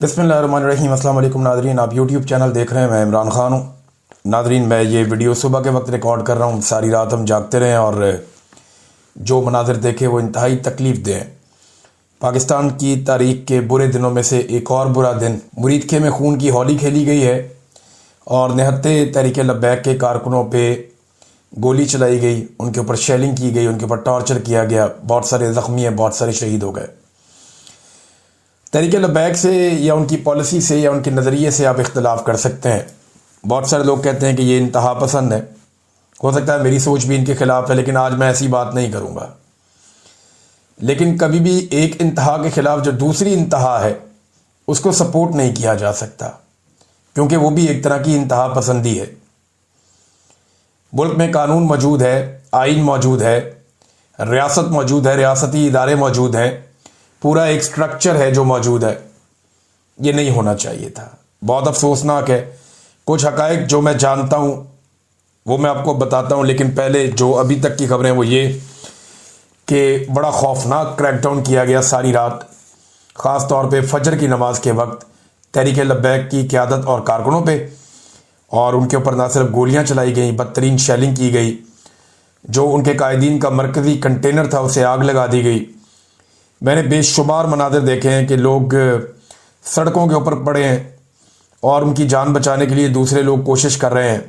बिस्मिल्लाहिर्रहमानिर्रहीम। अस्सलाम वालेकुम नादरीन, आप यूट्यूब चैनल देख रहे हैं। मैं इमरान ख़ान हूँ। नादरीन, मैं ये वीडियो सुबह के वक्त रिकॉर्ड कर रहा हूँ। सारी रात हम जागते रहे और जो मनाज़िर देखे वो इंतहाई तकलीफ़ दे हैं। पाकिस्तान की तारीख़ के बुरे दिनों में से एक और बुरा दिन, मुरीदखे में खून की होली खेली गई है और निहत्ते तहरीक लब्बैक के कारकुनों पर गोली चलाई गई, उनके ऊपर शेलिंग की गई, उनके ऊपर टॉर्चर किया गया। बहुत सारे ज़ख्मी हैं, बहुत सारे शहीद हो गए। तहरीक लब्बैक से या उनकी पॉलिसी से या उनके नज़रिए से आप इख्तलाफ कर सकते हैं। बहुत सारे लोग कहते हैं कि ये इंतहा पसंद है। हो सकता है मेरी सोच भी इनके ख़िलाफ़ है, लेकिन आज मैं ऐसी बात नहीं करूँगा। लेकिन कभी भी एक इंतहा के ख़िलाफ़ जो दूसरी इंतहा है उसको सपोर्ट नहीं किया जा सकता, क्योंकि वो भी एक तरह की इंतहा पसंदी है। मुल्क में कानून मौजूद है, आइन मौजूद है, रियासत मौजूद है, रियासती इदारे मौजूद हैं, पूरा एक स्ट्रक्चर है जो मौजूद है। ये नहीं होना चाहिए था। बहुत अफसोसनाक है। कुछ हकायक जो मैं जानता हूँ वो मैं आपको बताता हूँ, लेकिन पहले जो अभी तक की खबरें वो ये कि बड़ा खौफनाक क्रैकडाउन किया गया सारी रात, ख़ास तौर पे फजर की नमाज के वक्त तहरीक लब्बैक की क़यादत और कारकुनों पे, और उनके ऊपर ना सिर्फ गोलियाँ चलाई गई, बदतरीन शेलिंग की गई। जो उनके कायदीन का मरकज़ी कंटेनर था उसे आग लगा दी गई। मैंने बेशुमार मनाज़िर देखे हैं कि लोग सड़कों के ऊपर पड़े हैं और उनकी जान बचाने के लिए दूसरे लोग कोशिश कर रहे हैं।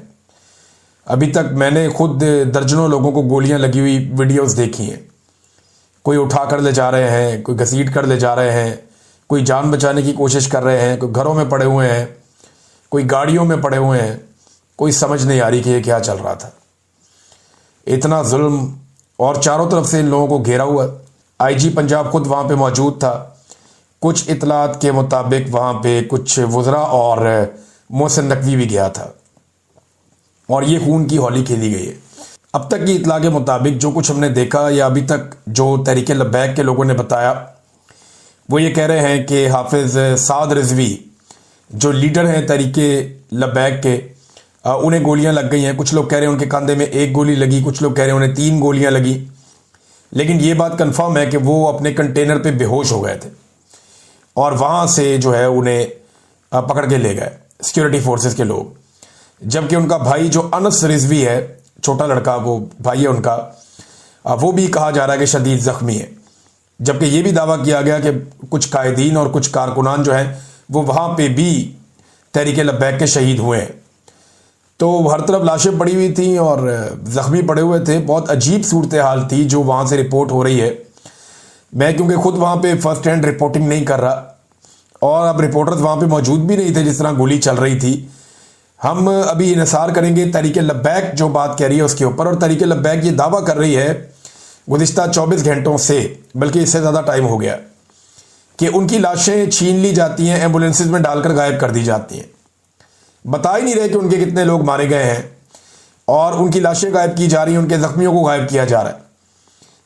अभी तक मैंने खुद दर्जनों लोगों को गोलियां लगी हुई वीडियोस देखी हैं। कोई उठा कर ले जा रहे हैं, कोई घसीट कर ले जा रहे हैं, कोई जान बचाने की कोशिश कर रहे हैं, कोई घरों में पड़े हुए हैं, कोई गाड़ियों में पड़े हुए हैं। कोई समझ नहीं आ रही कि ये क्या चल रहा था। इतना जुल्म, और चारों तरफ से इन लोगों को घेरा हुआ। आईजी पंजाब खुद वहाँ पे मौजूद था। कुछ इतलात के मुताबिक वहाँ पे कुछ वज़रा और मोहसिन नकवी भी गया था और ये खून की होली खेली गई है। अब तक की इतला के मुताबिक जो कुछ हमने देखा या अभी तक जो तहरीक लब्बैक के लोगों ने बताया, वो ये कह रहे हैं कि हाफिज़ साद रिजवी जो लीडर हैं तहरीक लब्बैक के, उन्हें गोलियां लग गई हैं। कुछ लोग कह रहे हैं उनके कंधे में एक गोली लगी, कुछ लोग कह रहे हैं उन्हें 3 गोलियां लगी। लेकिन ये बात कंफर्म है कि वो अपने कंटेनर पे बेहोश हो गए थे और वहाँ से जो है उन्हें पकड़ के ले गए सिक्योरिटी फोर्सेस के लोग। जबकि उनका भाई जो अनस रिजवी है, छोटा लड़का, वो भाई है उनका, वो भी कहा जा रहा है कि शदीद ज़ख्मी है। जबकि ये भी दावा किया गया कि कुछ कायदीन और कुछ कारकुनान जो हैं वो वहाँ पे भी तहरीक लब्बैक के शहीद हुए हैं। तो हर तरफ लाशें पड़ी हुई थी और ज़ख्मी पड़े हुए थे। बहुत अजीब सूरत हाल थी जो वहाँ से रिपोर्ट हो रही है। मैं क्योंकि खुद वहाँ पे फर्स्ट हैंड रिपोर्टिंग नहीं कर रहा और अब रिपोर्टर्स वहाँ पे मौजूद भी नहीं थे जिस तरह गोली चल रही थी। हम अभी इन्हिसार करेंगे तहरीक लब्बैक जो बात कह रही है उसके ऊपर। और तहरीक लब्बैक ये दावा कर रही है गुज़िश्ता 24 घंटों से, बल्कि इससे ज़्यादा टाइम हो गया, कि उनकी लाशें छीन ली जाती हैं, एम्बुलेंसेज में डालकर गायब कर दी जाती हैं। बता ही नहीं रहे कि उनके कितने लोग मारे गए हैं और उनकी लाशें गायब की जा रही हैं, उनके ज़ख्मियों को गायब किया जा रहा है।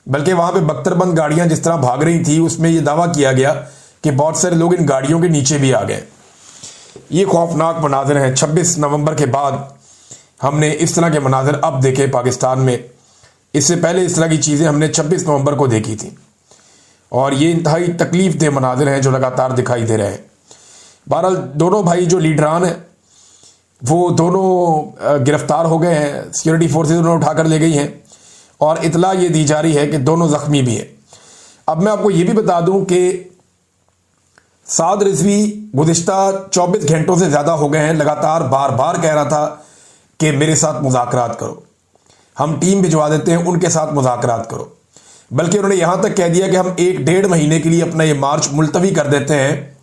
बल्कि वहाँ पे बख्तरबंद गाड़ियाँ जिस तरह भाग रही थी उसमें यह दावा किया गया कि बहुत सारे लोग इन गाड़ियों के नीचे भी आ गए। ये खौफनाक मनाज़िर हैं। 26 नवंबर के बाद हमने इस तरह के मनाज़िर अब देखे पाकिस्तान में। इससे पहले इस तरह की चीज़ें हमने 26 नवंबर को देखी थी और ये इंतहाई तकलीफ़ दे मनाज़िर हैं जो लगातार दिखाई दे रहे हैं। बहरहाल दोनों भाई जो लीडरान हैं वो दोनों गिरफ्तार हो गए हैं। सिक्योरिटी फोर्सेज उन्हें उठाकर ले गई हैं और इतला ये दी जा रही है कि दोनों ज़ख्मी भी हैं। अब मैं आपको ये भी बता दूं कि साद रिजवी गुज़िश्ता 24 घंटों से ज़्यादा हो गए हैं लगातार बार बार कह रहा था कि मेरे साथ मुज़ाकरात करो, हम टीम भिजवा देते हैं, उनके साथ मुज़ाकरात करो। बल्कि उन्होंने यहाँ तक कह दिया कि हम 1-1.5 महीने के लिए अपना ये मार्च मुलतवी कर देते हैं,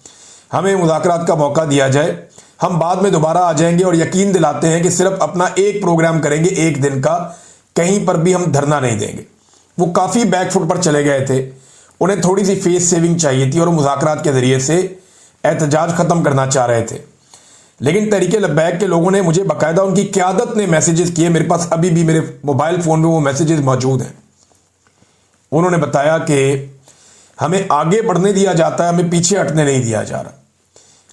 हमें मुज़ाकरात का मौका दिया जाए, हम बाद में दोबारा आ जाएंगे। और यकीन दिलाते हैं कि सिर्फ अपना एक प्रोग्राम करेंगे 1 दिन का, कहीं पर भी हम धरना नहीं देंगे। वो काफ़ी बैकफुट पर चले गए थे, उन्हें थोड़ी सी फेस सेविंग चाहिए थी और मुज़ाकरात के ज़रिए से एहतजाज ख़त्म करना चाह रहे थे। लेकिन तहरीक लब्बैक के लोगों ने मुझे बाकायदा, उनकी क़यादत ने मैसेजेस किए, मेरे पास अभी भी मेरे मोबाइल फ़ोन में वो मैसेजेस मौजूद हैं। उन्होंने बताया कि हमें आगे बढ़ने दिया जाता है, हमें पीछे हटने नहीं दिया जा रहा,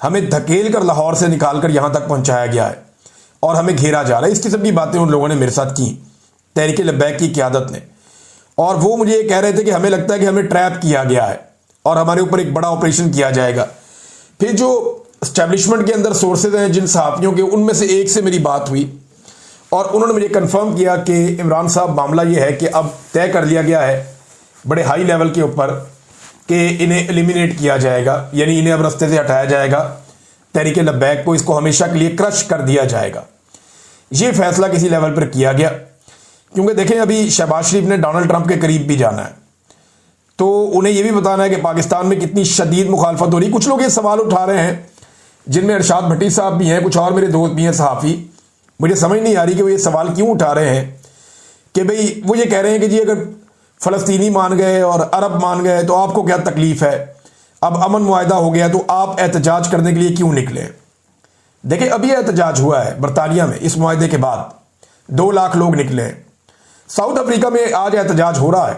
हमें धकेल कर लाहौर से निकाल कर यहाँ तक पहुँचाया गया है और हमें घेरा जा रहा है। इस किस्म की बातें उन लोगों ने मेरे साथ की, तहरीक लब्बैक की क़यादत ने। और वो मुझे ये कह रहे थे कि हमें लगता है कि हमें ट्रैप किया गया है और हमारे ऊपर एक बड़ा ऑपरेशन किया जाएगा। फिर जो एस्टेब्लिशमेंट के अंदर सोर्सेज हैं जिन सहाफ़ियों के, उनमें से एक से मेरी बात हुई और उन्होंने मुझे कंफर्म किया कि इमरान साहब मामला ये है कि अब तय कर लिया गया है बड़े हाई लेवल के ऊपर कि इन्हें एलिमिनेट किया जाएगा, यानी इन्हें अब रास्ते से हटाया जाएगा, तहरीक लब्बैक को, इसको हमेशा के लिए क्रश कर दिया जाएगा। ये फैसला किसी लेवल पर किया गया, क्योंकि देखें अभी शहबाज शरीफ ने डोनाल्ड ट्रंप के करीब भी जाना है, तो उन्हें यह भी बताना है कि पाकिस्तान में कितनी शदीद मुखालफत हो रही है। कुछ लोग ये सवाल उठा रहे हैं, जिनमें अरशाद भट्टी साहब भी हैं, कुछ और मेरे दोस्त भी हैं सहाफ़ी। मुझे समझ नहीं आ रही कि वो ये सवाल क्यों उठा रहे हैं कि भाई वो ये कह रहे हैं कि जी अगर फ़लस्तीनी मान गए और अरब मान गए तो आपको क्या तकलीफ़ है, अब अमन मुआहदा हो गया तो आप एहतजाज करने के लिए क्यों निकले। देखिए अभी एहतजाज हुआ है बरतानिया में, इस मुआहदे के बाद 2 लाख लोग निकले हैं। साउथ अफ्रीका में आज एहतजाज हो रहा है,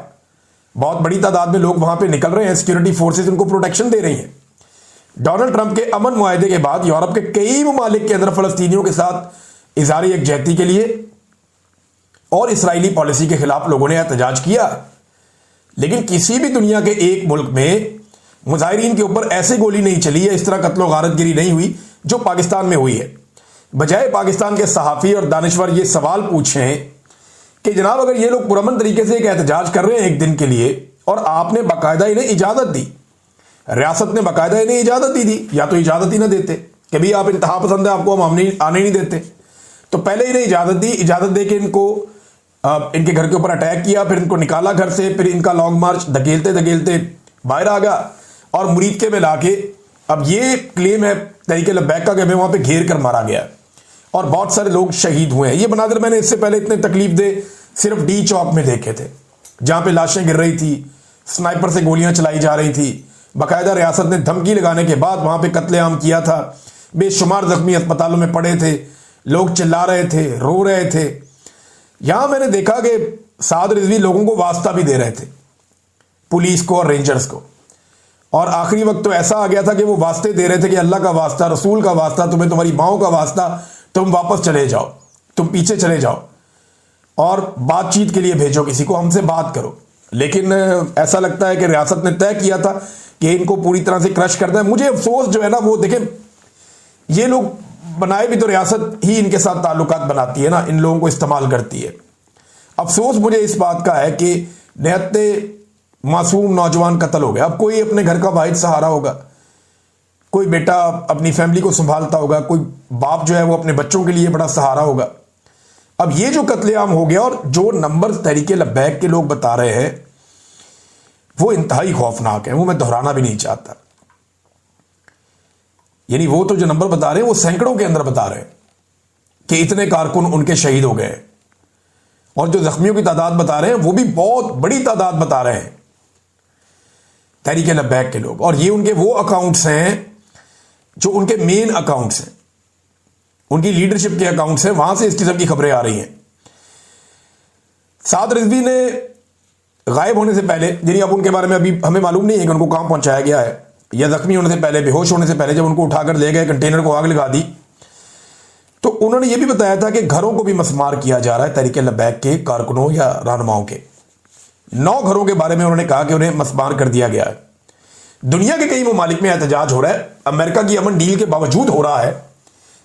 बहुत बड़ी तादाद में लोग वहां पे निकल रहे हैं, सिक्योरिटी फोर्सेस उनको प्रोटेक्शन दे रही हैं। डोनाल्ड ट्रंप के अमन मुआहदे के बाद यूरोप के कई ममालिक के अंदर फ़लस्तीनियों के साथ इज़हार यकजहती के लिए और इसराइली पॉलिसी के खिलाफ लोगों ने एहतजाज किया। लेकिन किसी भी दुनिया के एक मुल्क में मुजाहिरीन के ऊपर ऐसे गोली नहीं चली है, इस तरह कत्लो गारतगिरी नहीं हुई जो पाकिस्तान में हुई है। बजाय पाकिस्तान के सहाफ़ी और दानिश्वर ये सवाल पूछें कि जनाब अगर ये लोग पुरअमन तरीके से एक एहतजाज कर रहे हैं एक दिन के लिए और आपने बाकायदा इन्हें इजाज़त दी, रियासत ने बाकायदा इन्हें इजाज़त दी, या तो इजाज़त ही ना देते कि भाई आप इंतहा पसंद है, आपको हम आने नहीं देते, तो पहले इन्हें इजाज़त दी, इजाज़त दे के इनको इनके घर के ऊपर अटैक किया, फिर इनको निकाला घर से, फिर इनका लॉन्ग मार्च धकेलते धकेलते बाहर आ गया और मुरीदके में लाके अब ये क्लेम है तहरीक लब्बैक का कि हमें वहां पे घेर कर मारा गया और बहुत सारे लोग शहीद हुए हैं। ये मनाज़िर मैंने इससे पहले इतने तकलीफ दे सिर्फ डी चौक में देखे थे, जहां पे लाशें गिर रही थी, स्नाइपर से गोलियां चलाई जा रही थी, बाकायदा रियासत ने धमकी लगाने के बाद वहां पे कत्लेआम किया था, बेशुमार जख्मी अस्पतालों में पड़े थे, लोग चिल्ला रहे थे, रो रहे थे। यहां मैंने देखा कि साद रिजवी लोगों को वास्ता भी दे रहे थे, पुलिस को और रेंजर्स को, और आखिरी वक्त तो ऐसा आ गया था कि वो वास्ते दे रहे थे कि अल्लाह का वास्ता, रसूल का वास्ता, तुम्हें तुम्हारी माओ का वास्ता, तुम वापस चले जाओ, तुम पीछे चले जाओ और बातचीत के लिए भेजो किसी को, हमसे बात करो। लेकिन ऐसा लगता है कि रियासत ने तय किया था कि इनको पूरी तरह से क्रश करना है। मुझे अफसोस जो है ना, वो देखें ये लोग बनाए भी तो रियासत ही इनके साथ ताल्लुकात बनाती है ना, इन लोगों को इस्तेमाल करती है। अफसोस मुझे इस बात का है कि निहत्ते मासूम नौजवान कत्ल हो गया। अब कोई अपने घर का वाहिद सहारा होगा, कोई बेटा अपनी फैमिली को संभालता होगा, कोई बाप जो है वो अपने बच्चों के लिए बड़ा सहारा होगा। अब ये जो कत्लेआम हो गया और जो नंबर तहरीक लब्बैक के लोग बता रहे हैं वो इंतहाई खौफनाक है, वो मैं दोहराना भी नहीं चाहता। यानी वो तो जो नंबर बता रहे हैं वो सैकड़ों के अंदर बता रहे हैं कि इतने कारकुन उनके शहीद हो गए, और जो जख्मियों की तादाद बता रहे हैं वो भी बहुत बड़ी तादाद बता रहे हैं तहरीक लब्बैक के लोग। और ये उनके वो अकाउंट्स हैं जो उनके मेन अकाउंट्स हैं, उनकी लीडरशिप के अकाउंट्स हैं, वहां से इस किस्म की खबरें आ रही हैं। साद रिजवी ने गायब होने से पहले, यानी अब उनके बारे में अभी हमें मालूम नहीं है कि उनको कहां पहुंचाया गया है, या जख्मी होने से पहले, बेहोश होने से पहले जब उनको उठाकर ले गए, कंटेनर को आग लगा दी, तो उन्होंने यह भी बताया था कि घरों को भी मसमार किया जा रहा है तहरीक लब्बैक के कारकुनों या रहनुमाओं के। 9 घरों के बारे में उन्होंने कहा कि उन्हें मसमार कर दिया गया है। दुनिया के कई ममालिक में एहतजाज हो रहा है, अमेरिका की अमन डील के बावजूद हो रहा है,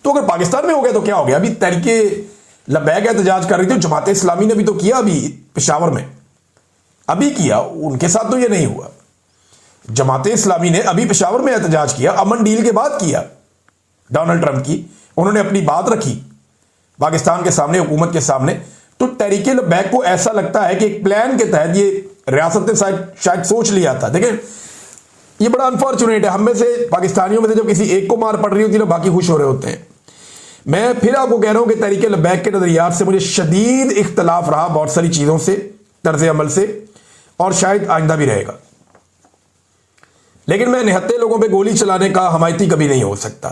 तो अगर पाकिस्तान में हो गया तो क्या हो गया। अभी तहरीक लब्बैक एहतजाज कर रही थी, जमात इस्लामी ने भी तो किया, अभी पेशावर में अभी किया, उनके साथ तो यह नहीं हुआ। जमात इस्लामी ने अभी पेशावर में एहतजाज किया, अमन डील के बाद किया डोनाल्ड ट्रंप की, उन्होंने अपनी बात रखी पाकिस्तान के सामने, हुकूमत के सामने। तो तहरीक लब्बैक को ऐसा लगता है कि एक प्लान के तहत ये रियासत ने शायद सोच लिया था। देखें ये बड़ा अनफॉर्चुनेट है, हम में से पाकिस्तानियों में से जब किसी एक को मार पड़ रही होती है ना, बाकी खुश हो रहे होते हैं। मैं फिर आपको कह रहा हूं कि तहरीक लब्बैक के नजरियात से मुझे शदीद इख्तलाफ रहा बहुत सारी चीजों से, तर्ज अमल से, और शायद आइंदा भी रहेगा। लेकिन मैं निहत्ते लोगों पे गोली चलाने का हमायती कभी नहीं हो सकता।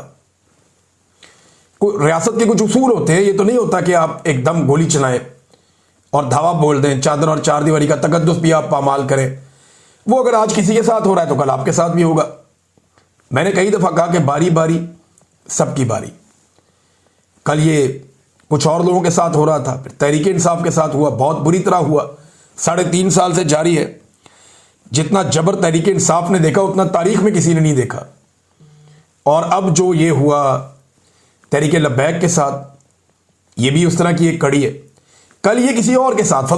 रियासत के कुछ उसूल होते हैं, ये तो नहीं होता कि आप एकदम गोली चलाएं और धावा बोल दें, चादर और चार दीवारी का तकद्दुस भी आप पामाल करें। वो अगर आज किसी के साथ हो रहा है तो कल आपके साथ भी होगा। मैंने कई दफा कहा कि बारी बारी सबकी बारी। कल ये कुछ और लोगों के साथ हो रहा था, फिर तहरीक इंसाफ के साथ हुआ, बहुत बुरी तरह हुआ, 3.5 साल से जारी है। जितना जबर तहरीक इंसाफ ने देखा उतना तारीख में किसी ने नहीं देखा। और अब जो ये हुआ तहरीक लब्बैक के साथ, ये भी उस तरह की एक कड़ी है। कल ये किसी और के साथ